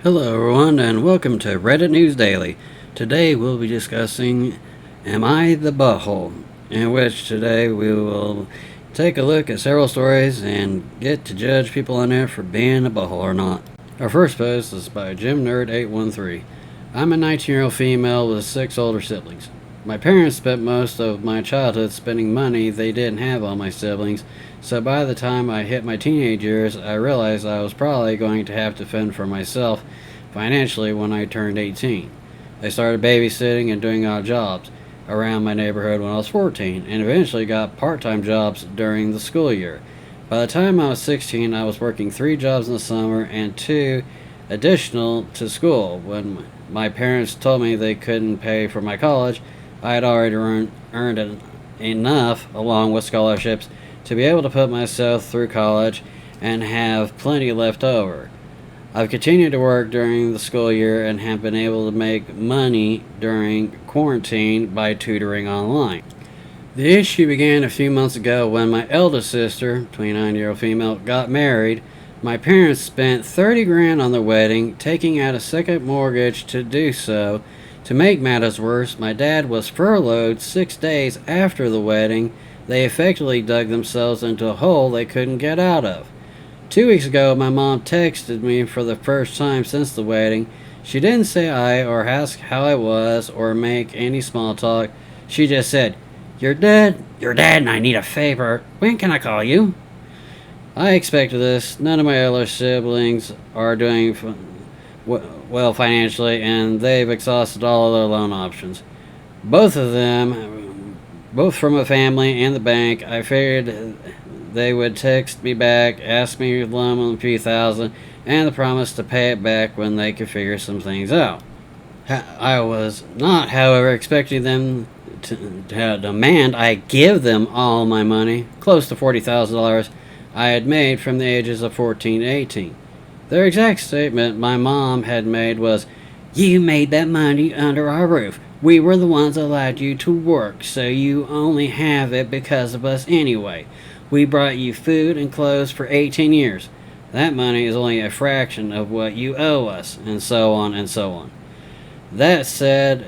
Hello everyone and welcome to Reddit News Daily. Today we'll be discussing Am I the Butthole? In which today we will take a look at several stories and get to judge people on there for being a butthole or not. Our first post is by JimNerd813. I'm a 19-year-old female with 6 older siblings. My parents spent most of my childhood spending money they didn't have on my siblings, so by the time I hit my teenage years, I realized I was probably going to have to fend for myself financially when I turned 18. I started babysitting and doing odd jobs around my neighborhood when I was 14, and eventually got part-time jobs during the school year. By the time I was 16, I was working 3 jobs in the summer and 2 additional to school. When my parents told me they couldn't pay for my college, I had already earned enough, along with scholarships, to be able to put myself through college and have plenty left over. I've continued to work during the school year and have been able to make money during quarantine by tutoring online. The issue began a few months ago when my eldest sister, 29-year-old female, got married. My parents spent $30,000 on the wedding, taking out a second mortgage to do so. To make matters worse, my dad was furloughed 6 days after the wedding. They effectively dug themselves into a hole they couldn't get out of. 2 weeks ago, my mom texted me for the first time since the wedding. She didn't say hi or ask how I was or make any small talk. She just said, You're dead and I need a favor. When can I call you?" I expected this. None of my other siblings are doing well financially, and they've exhausted all of their loan options. Both from a family and the bank. I figured they would text me back, ask me to loan them a few thousand, and the promise to pay it back when they could figure some things out. I was not, however, expecting them to demand I give them all my money, close to $40,000 I had made from the ages of 14 to 18. Their exact statement my mom had made was, "You made that money under our roof. We were the ones that allowed you to work, so you only have it because of us anyway. We brought you food and clothes for 18 years. That money is only a fraction of what you owe us," and so on and so on. That said,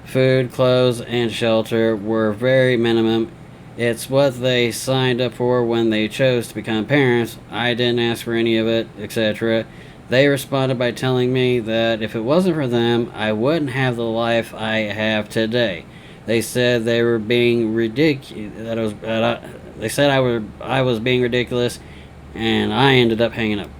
food, clothes, and shelter were very minimum. It's what they signed up for when they chose to become parents. I didn't ask for any of it, etc. They responded by telling me that if it wasn't for them, I wouldn't have the life I have today. They said they were being ridiculous. They said I was being ridiculous, and I ended up hanging up.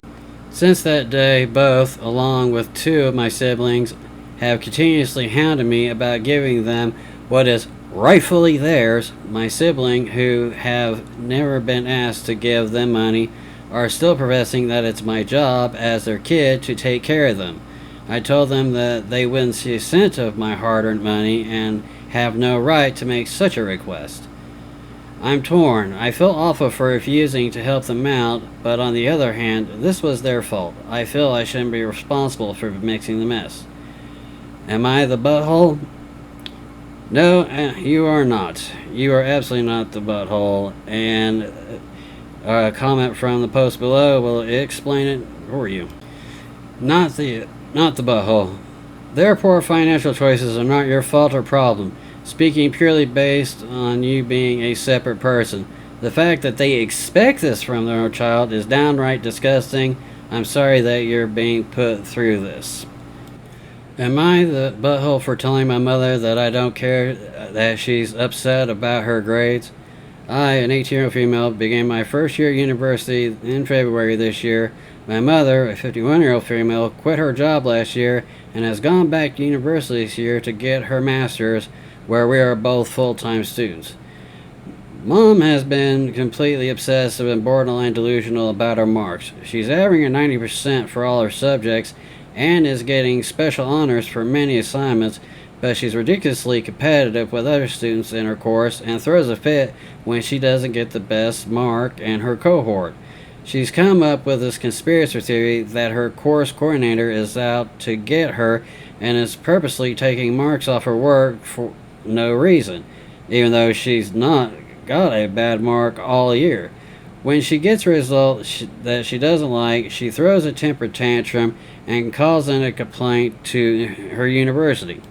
Since that day, both, along with 2 of my siblings, have continuously hounded me about giving them what is rightfully theirs. My sibling, who have never been asked to give them money, are still professing that it's my job as their kid to take care of them. I told them that they wouldn't see a cent of my hard-earned money and have no right to make such a request. I'm torn. I feel awful for refusing to help them out, but on the other hand, this was their fault. I feel I shouldn't be responsible for mixing the mess. Am I the butthole? No, you are not. You are absolutely not the butthole, and a comment from the post below will explain it for you. Not the butthole. Their poor financial choices are not your fault or problem, speaking purely based on you being a separate person. The fact that they expect this from their own child is downright disgusting. I'm sorry that you're being put through this. Am I the butthole for telling my mother that I don't care that she's upset about her grades? I, an 18-year-old female, began my first year at university in February this year. My mother, a 51-year-old female, quit her job last year and has gone back to university this year to get her master's, where we are both full-time students. Mom has been completely obsessive and borderline delusional about her marks. She's averaging a 90% for all her subjects and is getting special honors for many assignments, but she's ridiculously competitive with other students in her course and throws a fit when she doesn't get the best mark in her cohort. She's come up with this conspiracy theory that her course coordinator is out to get her and is purposely taking marks off her work for no reason, even though she's not got a bad mark all year. When she gets a result that she doesn't like, she throws a temper tantrum and calls in a complaint to her university.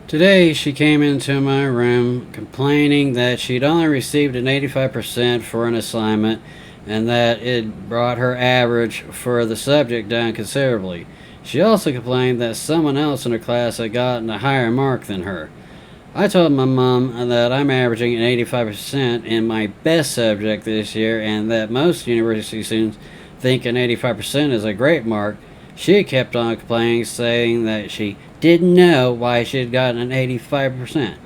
Today, she came into my room complaining that she'd only received an 85% for an assignment and that it brought her average for the subject down considerably. She also complained that someone else in her class had gotten a higher mark than her. I told my mom that I'm averaging an 85% in my best subject this year and that most university students think an 85% is a great mark. She kept on complaining, saying that she didn't know why she had gotten an 85%.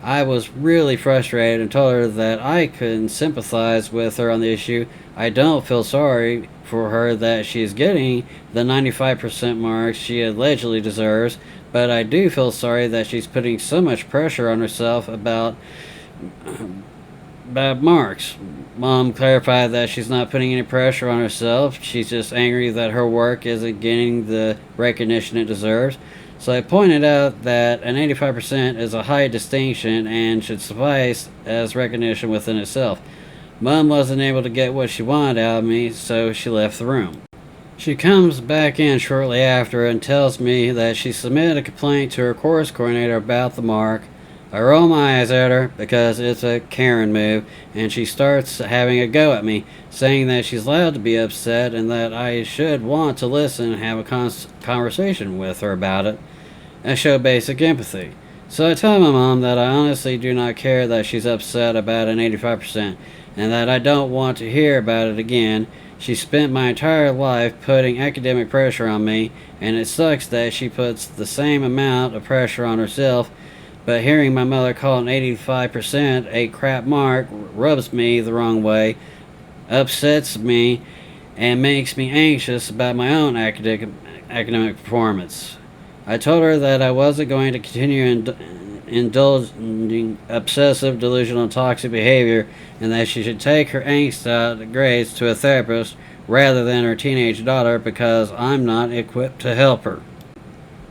I was really frustrated and told her that I couldn't sympathize with her on the issue. I don't feel sorry for her that she is getting the 95% mark she allegedly deserves, but I do feel sorry that she's putting so much pressure on herself about bad marks. Mom clarified that she's not putting any pressure on herself. She's just angry that her work isn't getting the recognition it deserves. So I pointed out that an 85% is a high distinction and should suffice as recognition within itself. Mom wasn't able to get what she wanted out of me, so she left the room. She comes back in shortly after and tells me that she submitted a complaint to her course coordinator about the mark. I roll my eyes at her because it's a Karen move, and she starts having a go at me, saying that she's allowed to be upset and that I should want to listen and have a conversation with her about it and show basic empathy. So I tell my mom that I honestly do not care that she's upset about an 85% and that I don't want to hear about it again. She spent my entire life putting academic pressure on me, and it sucks that she puts the same amount of pressure on herself, but hearing my mother call an 85% a crap mark rubs me the wrong way, upsets me, and makes me anxious about my own academic performance. I told her that I wasn't going to continue indulging obsessive, delusional, and toxic behavior, and that she should take her angst out of grades to a therapist rather than her teenage daughter because I'm not equipped to help her.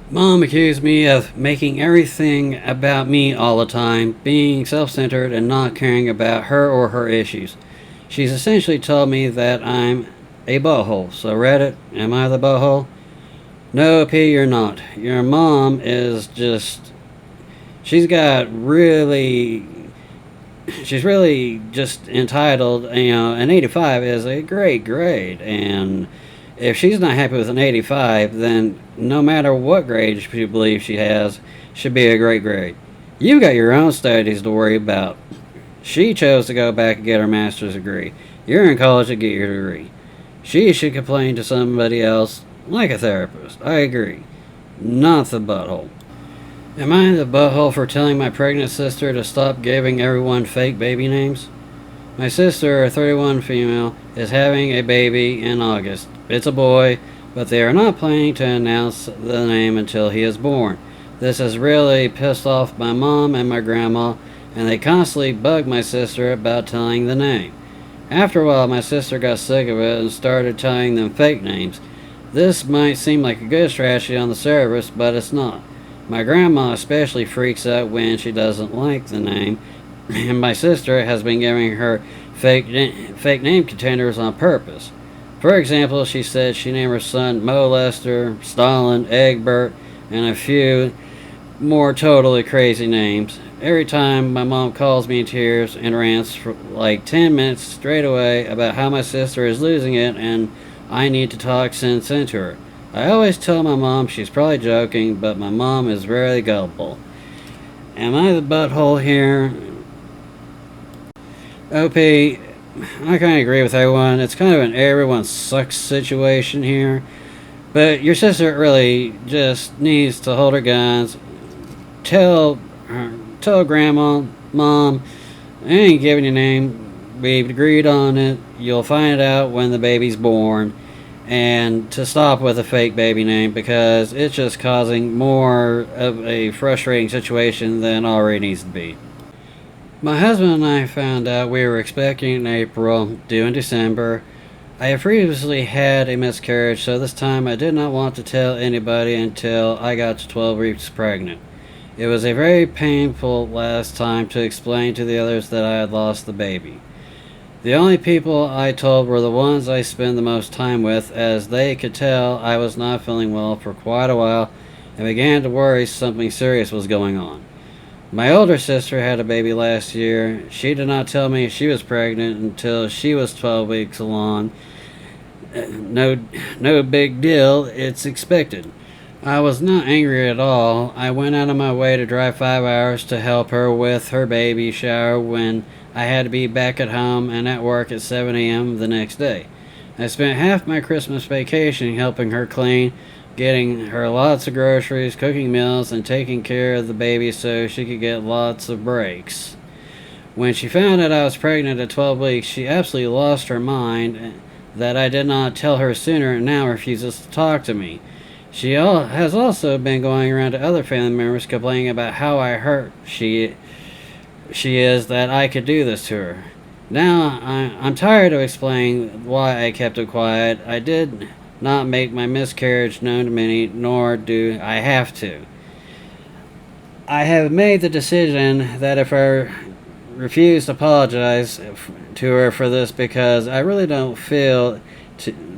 Mom accused me of making everything about me all the time, being self-centered and not caring about her or her issues. She's essentially told me that I'm a butthole. So Reddit, am I the butthole? No, P, you're not. Your mom is just... She's really just entitled. An 85 is a great grade, and if she's not happy with an 85, then no matter what grade she believes she has, should be a great grade. You got your own studies to worry about. She chose to go back and get her master's degree. You're in college to get your degree. She should complain to somebody else, like a therapist. I agree. Not the butthole. Am I the butthole for telling my pregnant sister to stop giving everyone fake baby names? My sister, a 31 female, is having a baby in August. It's a boy, but they are not planning to announce the name until he is born. This has really pissed off my mom and my grandma, and they constantly bug my sister about telling the name. After a while, my sister got sick of it and started telling them fake names. This might seem like a good strategy on the surface, but it's not. My grandma especially freaks out when she doesn't like the name, and my sister has been giving her fake name contenders on purpose. For example, she said she named her son Mo Lester, Stalin, Egbert, and a few more totally crazy names. Every time my mom calls me in tears and rants for like 10 minutes straight away about how my sister is losing it and I need to talk sense into her. I always tell my mom she's probably joking, but my mom is very gullible. Am I the butthole here? OP, I kind of agree with everyone. It's kind of an everyone sucks situation here. But your sister really just needs to hold her guns. Tell grandma, mom, I ain't giving you a name. We've agreed on it. You'll find it out when the baby's born. And to stop with a fake baby name because it's just causing more of a frustrating situation than already needs to be. My husband and I found out we were expecting in April, due in December. I have previously had a miscarriage, so this time I did not want to tell anybody until I got to 12 weeks pregnant. It was a very painful last time to explain to the others that I had lost the baby. The only people I told were the ones I spend the most time with, as they could tell I was not feeling well for quite a while and began to worry something serious was going on. My older sister had a baby last year. She did not tell me she was pregnant until she was 12 weeks along. No big deal, it's expected. I was not angry at all. I went out of my way to drive 5 hours to help her with her baby shower when I had to be back at home and at work at 7 a.m. the next day. I spent half my Christmas vacation helping her clean, getting her lots of groceries, cooking meals, and taking care of the baby so she could get lots of breaks. When she found out I was pregnant at 12 weeks, she absolutely lost her mind that I did not tell her sooner and now refuses to talk to me. She has also been going around to other family members complaining about how hurt she is that I could do this to her. Now I'm tired of explaining why I kept it quiet. I did not make my miscarriage known to many, nor do I have to. I have made the decision that if I refuse to apologize to her for this because I really don't feel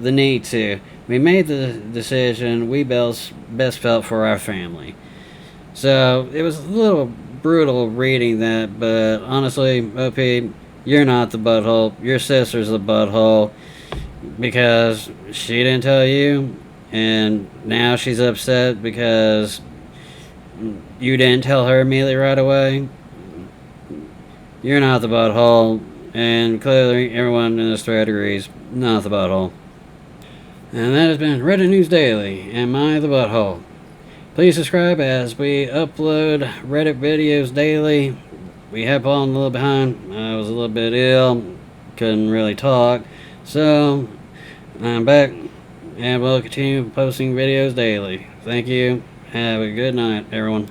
the need to. We made the decision we best felt for our family. So it was a little brutal reading that, but honestly, OP, you're not the butthole. Your sister's the butthole because she didn't tell you, and now she's upset because you didn't tell her immediately right away. You're not the butthole, and clearly everyone in this thread agrees, not the butthole. And that has been Reddit News Daily. Am I the butthole? Please subscribe as we upload Reddit videos daily. We have fallen a little behind. I was a little bit ill, couldn't really talk. So, I'm back, and we'll continue posting videos daily. Thank you. Have a good night, everyone.